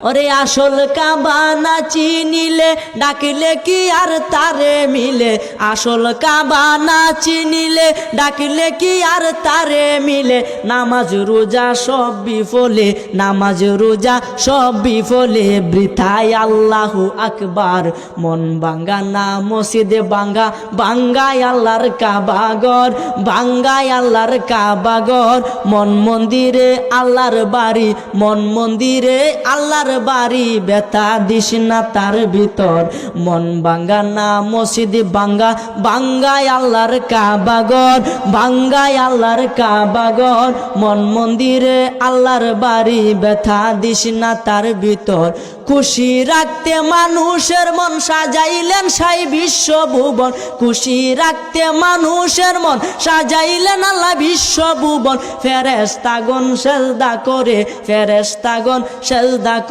ওরে আসল কাবা না চিনিলে ডাকিলে কি আর তারে মিলে, আসল কাবা না চিনিলে ডাকিলে কি আর তারে মিলে। নামাজ রোজা সব বিফলে, নামাজ রোজা সব বিফলে, বৃথায় আল্লাহু আকবার। মন ভাঙ্গা না মসজিদে ভাঙ্গা, ভাঙ্গায় আল্লাহর কাবাগর, ভাঙ্গায় আল্লাহর কাবাগর। মন মন্দিরে আল্লাহর বাড়ি, মন মন্দিরে আল্লাহর বাড়ি, ব্যথা দিস না তার ভিতর। মন ভাঙ্গা না মসজিদ ভাঙ্গা, ভাঙ্গায় আল্লাহর কাবাগর, ভাঙ্গায় আল্লাহর কাবাগর। মন মন্দিরে আল্লাহর বাড়ি, ব্যথা দিস না তার ভিতর। খুশি রাখতে মানুষের মন সাজাইলেন সাই বিশ্বভুবন, খুশি রাখতে মানুষের মন সাজাইলেন আল্লাহ বিশ্বভুবন। ফেরেশতাগণ সেজদা করে, ফেরেশতাগণ সেজদা করে।